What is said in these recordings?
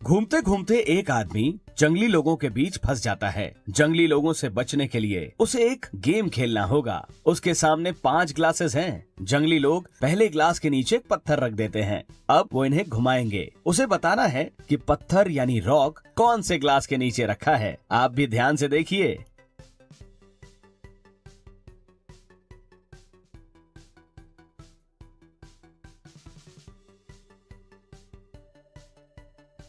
घूमते घूमते एक आदमी जंगली लोगों के बीच फंस जाता है। जंगली लोगों से बचने के लिए उसे एक गेम खेलना होगा। उसके सामने 5 ग्लासेस हैं। जंगली लोग पहले ग्लास के नीचे एक पत्थर रख देते हैं। अब वो इन्हें घुमाएंगे। उसे बताना है कि पत्थर यानी रॉक कौन से ग्लास के नीचे रखा है। आप भी ध्यान से देखिए।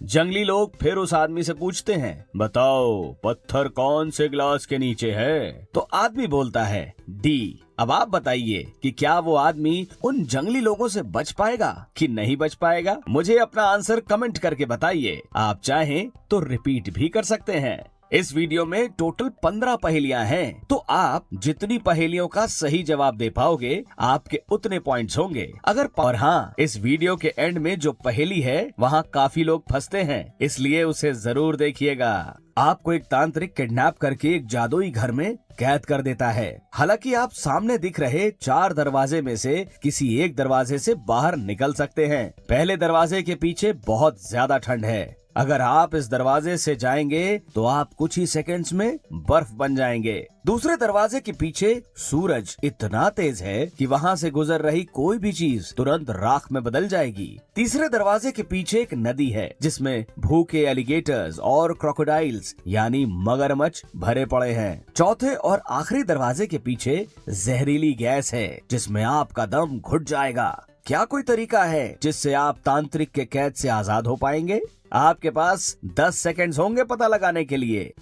जंगली लोग फिर उस आदमी से पूछते हैं, बताओ पत्थर कौन से ग्लास के नीचे है? तो आदमी बोलता है डी। अब आप बताइए कि क्या वो आदमी उन जंगली लोगों से बच पाएगा कि नहीं बच पाएगा? मुझे अपना आंसर कमेंट करके बताइए। आप चाहें तो रिपीट भी कर सकते हैं। इस वीडियो में टोटल 15 पहेलियां हैं, तो आप जितनी पहेलियों का सही जवाब दे पाओगे आपके उतने पॉइंट्स होंगे। और हाँ, इस वीडियो के एंड में जो पहेली है वहाँ काफी लोग फंसते हैं, इसलिए उसे जरूर देखिएगा। आपको एक तांत्रिक किडनैप करके एक जादुई घर में कैद कर देता है। हालांकि आप सामने दिख रहे 4 दरवाजे में से किसी एक दरवाजे से बाहर निकल सकते हैं। पहले दरवाजे के पीछे बहुत ज्यादा ठंड है। अगर आप इस दरवाजे से जाएंगे तो आप कुछ ही सेकंड्स में बर्फ बन जाएंगे। दूसरे दरवाजे के पीछे सूरज इतना तेज है कि वहाँ से गुजर रही कोई भी चीज तुरंत राख में बदल जाएगी। तीसरे दरवाजे के पीछे एक नदी है जिसमें भूखे एलिगेटर्स और क्रोकोडाइल्स यानी मगरमच्छ भरे पड़े हैं। चौथे और आखिरी दरवाजे के पीछे जहरीली गैस है जिसमें आपका दम घुट जाएगा। क्या कोई तरीका है जिससे आप तांत्रिक के कैद से आजाद हो पाएंगे? आपके पास 10 सेकंड्स होंगे पता लगाने के लिए।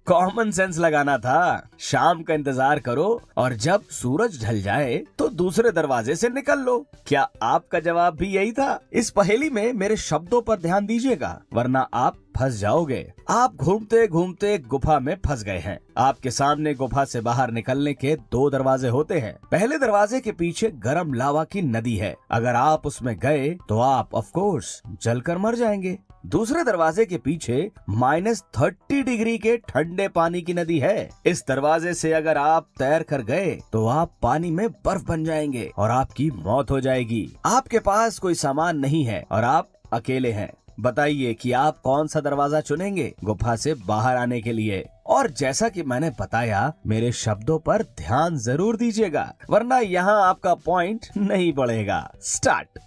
कॉमन सेंस लगाना था। शाम का इंतजार करो और जब सूरज ढल जाए तो दूसरे दरवाजे से निकल लो। क्या आपका जवाब भी यही था? इस पहेली में मेरे शब्दों पर ध्यान दीजिएगा, वरना आप फंस जाओगे। आप घूमते घूमते गुफा में फंस गए हैं। आपके सामने गुफा से बाहर निकलने के 2 दरवाजे होते हैं। पहले दरवाजे के पीछे गर्म लावा की नदी है। अगर आप उसमें गए तो आप ऑफ कोर्स जलकर मर जाएंगे। दूसरे दरवाजे के पीछे -30 डिग्री के ठंडे पानी की नदी है। इस दरवाजे से अगर आप तैर कर गए तो आप पानी में बर्फ बन जाएंगे और आपकी मौत हो जाएगी। आपके पास कोई सामान नहीं है और आप अकेले हैं। बताइए कि आप कौन सा दरवाजा चुनेंगे गुफा से बाहर आने के लिए? और जैसा कि मैंने बताया, मेरे शब्दों पर ध्यान जरूर दीजिएगा, वरना यहाँ आपका पॉइंट नहीं बढ़ेगा। स्टार्ट।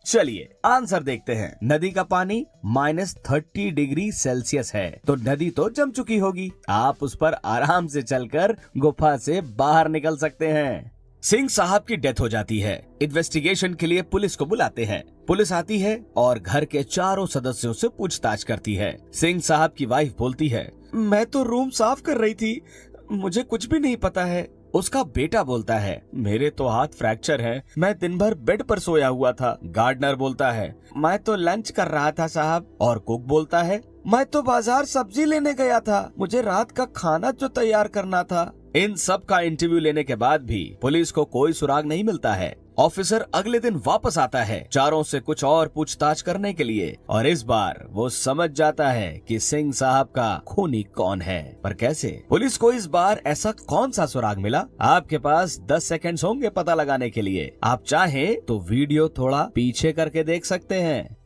चलिए आंसर देखते हैं। नदी का पानी -30 डिग्री सेल्सियस है, तो नदी तो जम चुकी होगी। आप उस पर आराम से चलकर गुफा से बाहर निकल सकते हैं। सिंह साहब की डेथ हो जाती है। इन्वेस्टिगेशन के लिए पुलिस को बुलाते हैं। पुलिस आती है और घर के चारों सदस्यों से पूछताछ करती है। सिंह साहब की वाइफ बोलती है, मैं तो रूम साफ कर रही थी, मुझे कुछ भी नहीं पता है। उसका बेटा बोलता है, मेरे तो हाथ फ्रैक्चर है, मैं दिन भर बेड पर सोया हुआ था। गार्डनर बोलता है, मैं तो लंच कर रहा था साहब। और कुक बोलता है, मैं तो बाजार सब्जी लेने गया था, मुझे रात का खाना जो तैयार करना था। इन सब का इंटरव्यू लेने के बाद भी पुलिस को कोई सुराग नहीं मिलता है। ऑफिसर अगले दिन वापस आता है चारों से कुछ और पूछताछ करने के लिए, और इस बार वो समझ जाता है कि सिंह साहब का खूनी कौन है। पर कैसे? पुलिस को इस बार ऐसा कौन सा सुराग मिला? आपके पास 10 सेकंड्स होंगे पता लगाने के लिए। आप चाहें तो वीडियो थोड़ा पीछे करके देख सकते हैं।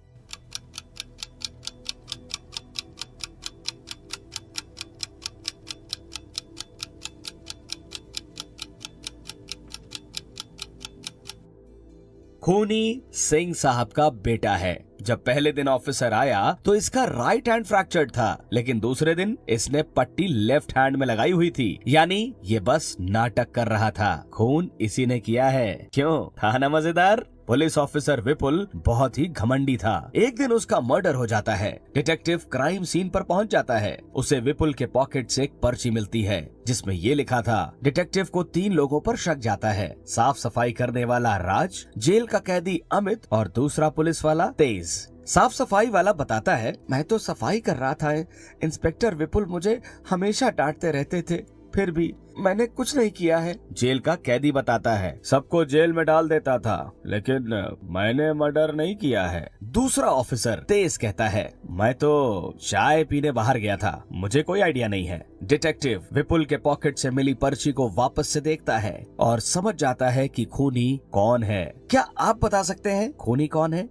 खूनी सिंह साहब का बेटा है। जब पहले दिन ऑफिसर आया तो इसका राइट हैंड फ्रैक्चर्ड था, लेकिन दूसरे दिन इसने पट्टी लेफ्ट हैंड में लगाई हुई थी, यानी ये बस नाटक कर रहा था। खून इसी ने किया है। क्यों? था ना मजेदार? पुलिस ऑफिसर विपुल बहुत ही घमंडी था। एक दिन उसका मर्डर हो जाता है। डिटेक्टिव क्राइम सीन पर पहुंच जाता है। उसे विपुल के पॉकेट से एक पर्ची मिलती है जिसमें ये लिखा था। डिटेक्टिव को 3 लोगों पर शक जाता है। साफ सफाई करने वाला राज, जेल का कैदी अमित और दूसरा पुलिस वाला तेज। साफ सफाई वाला बताता है, मैं तो सफाई कर रहा था, इंस्पेक्टर विपुल मुझे हमेशा डांटते रहते थे, फिर भी मैंने कुछ नहीं किया है, जेल का कैदी बताता है। सबको जेल में डाल देता था, लेकिन मैंने मर्डर नहीं किया है। दूसरा ऑफिसर तेज कहता है, मैं तो चाय पीने बाहर गया था, मुझे कोई आइडिया नहीं है। डिटेक्टिव विपुल के पॉकेट से मिली पर्ची को वापस से देखता है और समझ जाता है कि खूनी कौन है। क्या आप बता सकते हैं खूनी कौन है?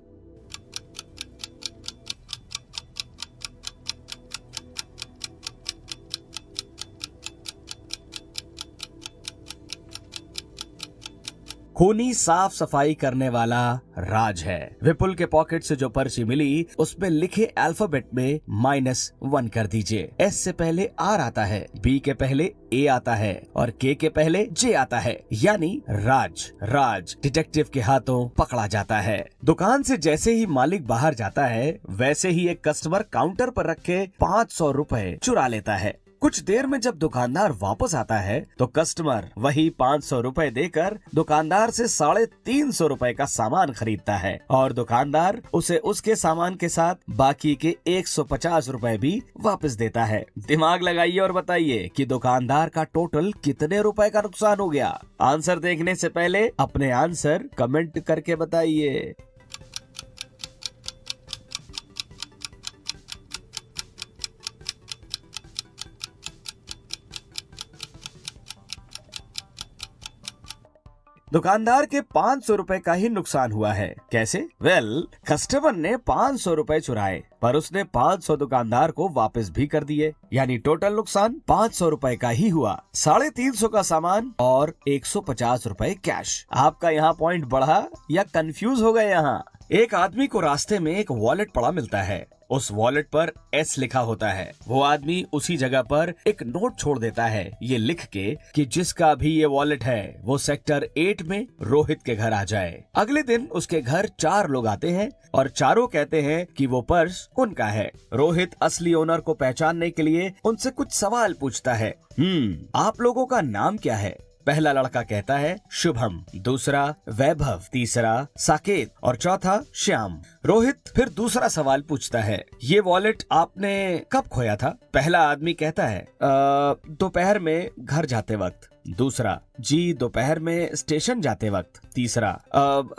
खूनी साफ सफाई करने वाला राज है। विपुल के पॉकेट से जो पर्ची मिली उसमें लिखे अल्फाबेट में -1 कर दीजिए। एस से पहले आर आता है, बी के पहले ए आता है और के पहले जे आता है, यानी राज डिटेक्टिव के हाथों पकड़ा जाता है। दुकान से जैसे ही मालिक बाहर जाता है वैसे ही एक कस्टमर काउंटर पर रखे 500 रुपए चुरा लेता है। कुछ देर में जब दुकानदार वापस आता है तो कस्टमर वही 500 रुपए देकर दुकानदार से 350 रुपए का सामान खरीदता है और दुकानदार उसे उसके सामान के साथ बाकी के 150 रुपए भी वापस देता है। दिमाग लगाइए और बताइए कि दुकानदार का टोटल कितने रुपए का नुकसान हो गया। आंसर देखने से पहले अपने आंसर कमेंट करके बताइए। दुकानदार के 500 रुपए का ही नुकसान हुआ है। कैसे? कस्टमर ने 500 रुपए चुराए पर उसने 500 दुकानदार को वापस भी कर दिए, यानी टोटल नुकसान 500 रुपए का ही हुआ। 350 का सामान और 150 रुपए कैश। आपका यहाँ पॉइंट बढ़ा या कंफ्यूज हो गए? यहाँ एक आदमी को रास्ते में एक वॉलेट पड़ा मिलता है। उस वॉलेट पर एस लिखा होता है। वो आदमी उसी जगह पर एक नोट छोड़ देता है, ये लिख के कि जिसका भी ये वॉलेट है वो सेक्टर 8 में रोहित के घर आ जाए। अगले दिन उसके घर 4 लोग आते हैं और चारों कहते हैं कि वो पर्स उनका है। रोहित असली ओनर को पहचानने के लिए उनसे कुछ सवाल पूछता है। आप लोगों का नाम क्या है? पहला लड़का कहता है शुभम, दूसरा वैभव, तीसरा साकेत और चौथा श्याम। रोहित फिर दूसरा सवाल पूछता है, ये वॉलेट आपने कब खोया था? पहला आदमी कहता है दोपहर में घर जाते वक्त। दूसरा, जी दोपहर में स्टेशन जाते वक्त। तीसरा,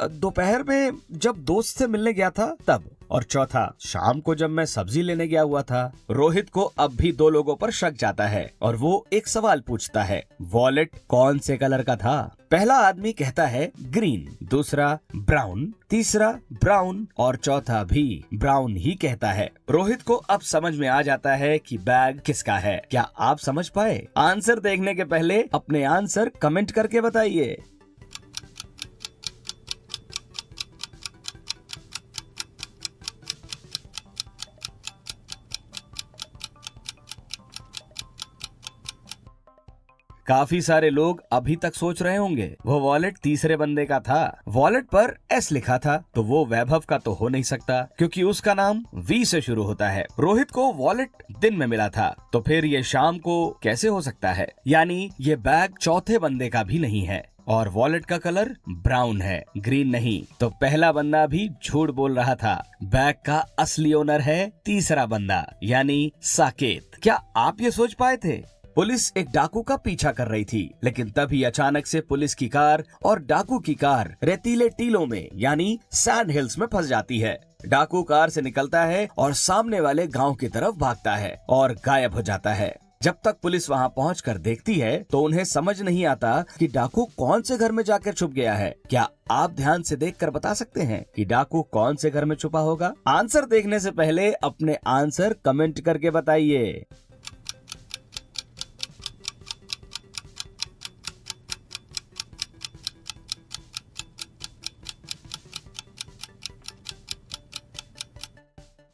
दोपहर में जब दोस्त से मिलने गया था तब। और चौथा, शाम को जब मैं सब्जी लेने गया हुआ था। रोहित को अब भी 2 लोगों पर शक जाता है और वो एक सवाल पूछता है, वॉलेट कौन से कलर का था? पहला आदमी कहता है ग्रीन, दूसरा ब्राउन, तीसरा ब्राउन और चौथा भी ब्राउन ही कहता है। रोहित को अब समझ में आ जाता है कि बैग किसका है। क्या आप समझ पाए? आंसर देखने के पहले अपने आंसर कमेंट करके बताइए। काफी सारे लोग अभी तक सोच रहे होंगे वो वॉलेट तीसरे बंदे का था। वॉलेट पर एस लिखा था तो वो वैभव का तो हो नहीं सकता क्योंकि उसका नाम वी से शुरू होता है। रोहित को वॉलेट दिन में मिला था तो फिर ये शाम को कैसे हो सकता है? यानी ये बैग चौथे बंदे का भी नहीं है और वॉलेट का कलर ब्राउन है, ग्रीन नहीं। तो पहला बंदा भी झूठ बोल रहा था। बैग का असली ओनर है तीसरा बंदा यानी साकेत। क्या आप ये सोच पाए थे? पुलिस एक डाकू का पीछा कर रही थी, लेकिन तभी अचानक से पुलिस की कार और डाकू की कार रेतीले टीलों में यानी सैंड हिल्स में फंस जाती है। डाकू कार से निकलता है और सामने वाले गांव की तरफ भागता है और गायब हो जाता है। जब तक पुलिस वहां पहुंचकर देखती है तो उन्हें समझ नहीं आता कि डाकू कौन से घर में जाकर छुप गया है। क्या आप ध्यान से देखकर बता सकते हैं कि डाकू कौन से घर में छुपा होगा? आंसर देखने से पहले अपने आंसर कमेंट करके बताइए।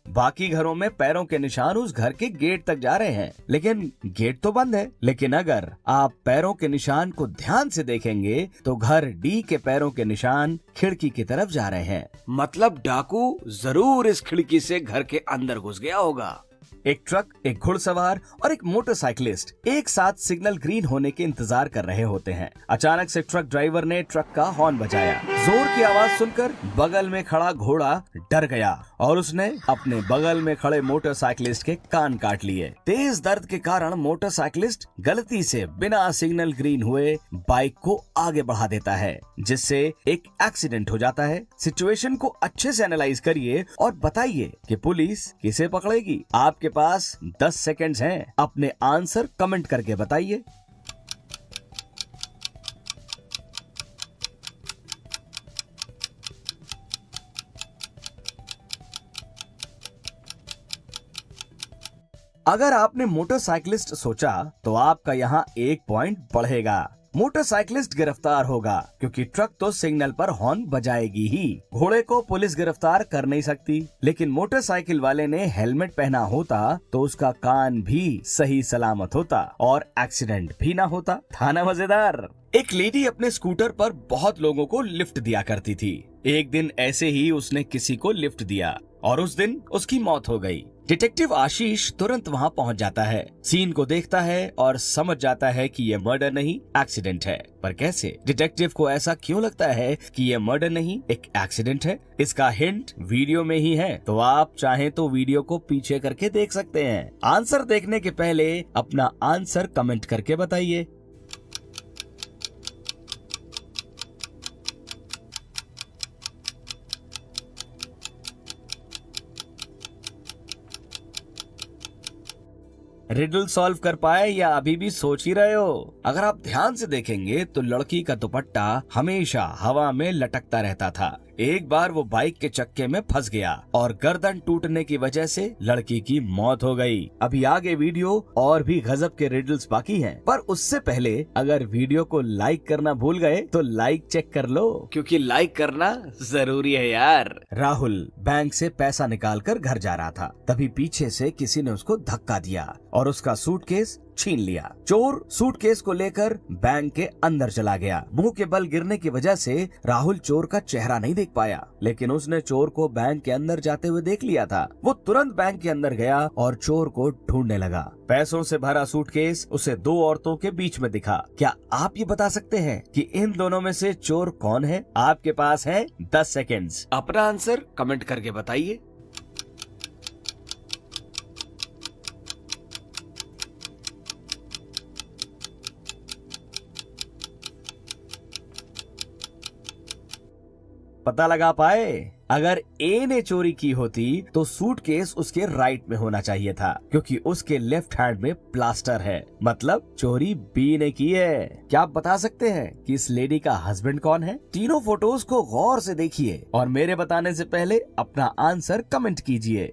बाकी घरों में पैरों के निशान उस घर के गेट तक जा रहे हैं, लेकिन गेट तो बंद है। लेकिन अगर आप पैरों के निशान को ध्यान से देखेंगे तो घर डी के पैरों के निशान खिड़की की तरफ जा रहे हैं। मतलब डाकू जरूर इस खिड़की से घर के अंदर घुस गया होगा। एक ट्रक, एक घुड़सवार और एक मोटरसाइकिलिस्ट एक साथ सिग्नल ग्रीन होने के इंतजार कर रहे होते हैं। अचानक से ट्रक ड्राइवर ने ट्रक का हॉर्न बजाया जोर की आवाज सुनकर बगल में खड़ा घोड़ा डर गया और उसने अपने बगल में खड़े मोटरसाइकिलिस्ट के कान काट लिए। तेज दर्द के कारण मोटरसाइकिलिस्ट गलती से बिना सिग्नल ग्रीन हुए बाइक को आगे बढ़ा देता है, जिससे एक एक्सीडेंट हो जाता है। सिचुएशन को अच्छे से एनालाइज करिए और बताइए कि पुलिस किसे पकड़ेगी। आपके पास 10 सेकंड्स हैं, अपने आंसर कमेंट करके बताइए। अगर आपने मोटरसाइकिलिस्ट सोचा तो आपका यहाँ 1 पॉइंट बढ़ेगा। मोटरसाइकिलिस्ट गिरफ्तार होगा क्योंकि ट्रक तो सिग्नल पर हॉर्न बजाएगी ही। घोड़े को पुलिस गिरफ्तार कर नहीं सकती, लेकिन मोटरसाइकिल वाले ने हेलमेट पहना होता तो उसका कान भी सही सलामत होता और एक्सीडेंट भी ना होता। था ना मजेदार। एक लेडी अपने स्कूटर पर बहुत लोगों को लिफ्ट दिया करती थी। एक दिन ऐसे ही उसने किसी को लिफ्ट दिया और उस दिन उसकी मौत हो गई। डिटेक्टिव आशीष तुरंत वहां पहुंच जाता है, सीन को देखता है और समझ जाता है कि ये मर्डर नहीं एक्सीडेंट है। पर कैसे? डिटेक्टिव को ऐसा क्यों लगता है कि ये मर्डर नहीं एक एक्सीडेंट है? इसका हिंट वीडियो में ही है, तो आप चाहें तो वीडियो को पीछे करके देख सकते हैं। आंसर देखने के पहले अपना आंसर कमेंट करके बताइए। रिडल सॉल्व कर पाए या अभी भी सोच ही रहे हो? अगर आप ध्यान से देखेंगे तो लड़की का दुपट्टा हमेशा हवा में लटकता रहता था। एक बार वो बाइक के चक्के में फंस गया और गर्दन टूटने की वजह से लड़की की मौत हो गई। अभी आगे वीडियो और भी गजब के रिडल्स बाकी हैं, पर उससे पहले अगर वीडियो को लाइक करना भूल गए तो लाइक चेक कर लो, क्योंकि लाइक करना जरूरी है यार। राहुल बैंक से पैसा निकाल कर घर जा रहा था, तभी पीछे से किसी ने उसको धक्का दिया और उसका सूटकेस छीन लिया। चोर सूटकेस को लेकर बैंक के अंदर चला गया। मुंह के बल गिरने की वजह से राहुल चोर का चेहरा नहीं देख पाया, लेकिन उसने चोर को बैंक के अंदर जाते हुए देख लिया था। वो तुरंत बैंक के अंदर गया और चोर को ढूंढने लगा। पैसों से भरा सूटकेस उसे 2 औरतों के बीच में दिखा। क्या आप ये बता सकते हैं कि इन दोनों में से चोर कौन है? आपके पास है 10 सेकेंड्स, अपना आंसर कमेंट करके बताइए। पता लगा पाए? अगर ए ने चोरी की होती तो सूटकेस उसके राइट में होना चाहिए था, क्योंकि उसके लेफ्ट हैंड में प्लास्टर है, मतलब चोरी बी ने की है। क्या आप बता सकते हैं कि इस लेडी का हस्बैंड कौन है? तीनों फोटोज को गौर से देखिए और मेरे बताने से पहले अपना आंसर कमेंट कीजिए।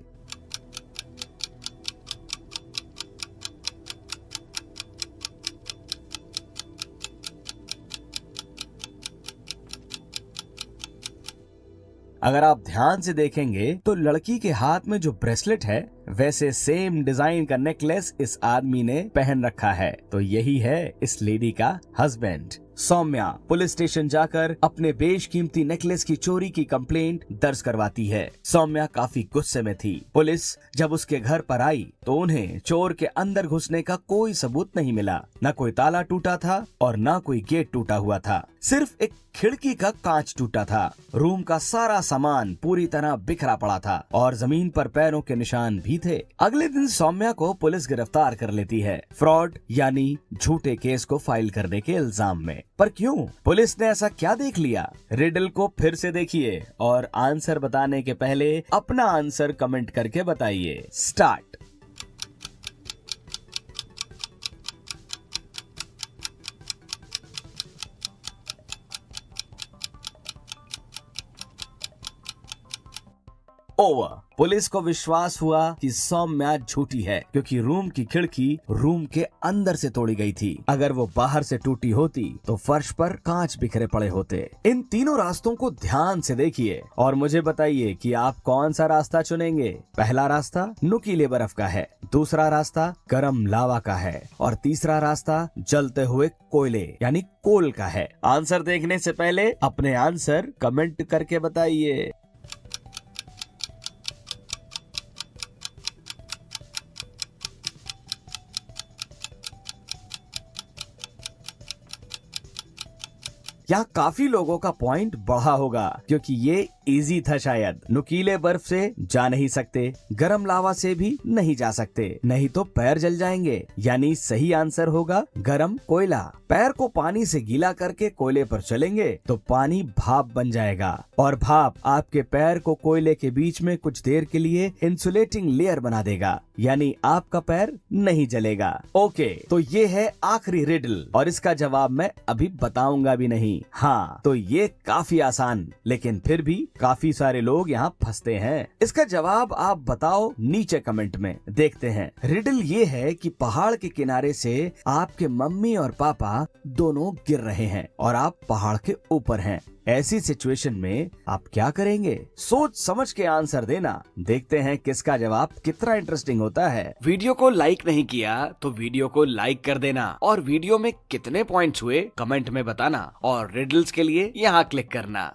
अगर आप ध्यान से देखेंगे तो लड़की के हाथ में जो ब्रेसलेट है वैसे सेम डिजाइन का नेकलेस इस आदमी ने पहन रखा है, तो यही है इस लेडी का हस्बैंड। सौम्या पुलिस स्टेशन जाकर अपने बेशकीमती नेकलेस की चोरी की कंप्लेंट दर्ज करवाती है। सौम्या काफी गुस्से में थी। पुलिस जब उसके घर पर आई तो उन्हें चोर के अंदर घुसने का कोई सबूत नहीं मिला। न कोई ताला टूटा था और न कोई गेट टूटा हुआ था, सिर्फ एक खिड़की का कांच टूटा था। रूम का सारा सामान पूरी तरह बिखरा पड़ा था और जमीन पर पैरों के निशान भी थे। अगले दिन सौम्या को पुलिस गिरफ्तार कर लेती है, फ्रॉड यानी झूठे केस को फाइल करने के इल्जाम में। पर क्यों? पुलिस ने ऐसा क्या देख लिया? रिडल को फिर से देखिए और आंसर बताने के पहले अपना आंसर कमेंट करके बताइए। स्टार्ट। ओवर। पुलिस को विश्वास हुआ कि सौम्या झूठी है, क्योंकि रूम की खिड़की रूम के अंदर से तोड़ी गई थी। अगर वो बाहर से टूटी होती तो फर्श पर कांच बिखरे पड़े होते। इन तीनों रास्तों को ध्यान से देखिए और मुझे बताइए कि आप कौन सा रास्ता चुनेंगे। पहला रास्ता नुकीले बर्फ का है, दूसरा रास्ता गरम लावा का है और तीसरा रास्ता जलते हुए कोयले यानी कोल का है। आंसर देखने से पहले अपने आंसर कमेंट करके बताइए। यहाँ काफी लोगों का पॉइंट बढ़ा होगा क्योंकि ये इजी था शायद। नुकीले बर्फ से जा नहीं सकते, गरम लावा से भी नहीं जा सकते, नहीं तो पैर जल जाएंगे। यानी सही आंसर होगा गरम कोयला। पैर को पानी से गीला करके कोयले पर चलेंगे तो पानी भाप बन जाएगा और भाप आपके पैर को कोयले के बीच में कुछ देर के लिए इंसुलेटिंग लेयर बना देगा, यानी आपका पैर नहीं जलेगा। ओके, तो ये है आखिरी रिडल और इसका जवाब मैं अभी बताऊंगा भी नहीं। हाँ, तो ये काफी आसान, लेकिन फिर भी काफी सारे लोग यहाँ फंसते हैं। इसका जवाब आप बताओ नीचे कमेंट में। देखते हैं। रिडल ये है कि पहाड़ के किनारे से आपके मम्मी और पापा दोनों गिर रहे हैं और आप पहाड़ के ऊपर हैं। ऐसी सिचुएशन में आप क्या करेंगे? सोच समझ के आंसर देना। देखते हैं किसका जवाब कितना इंटरेस्टिंग होता है। वीडियो को लाइक नहीं किया तो वीडियो को लाइक कर देना और वीडियो में कितने पॉइंट्स हुए कमेंट में बताना और रिडल्स के लिए यहाँ क्लिक करना।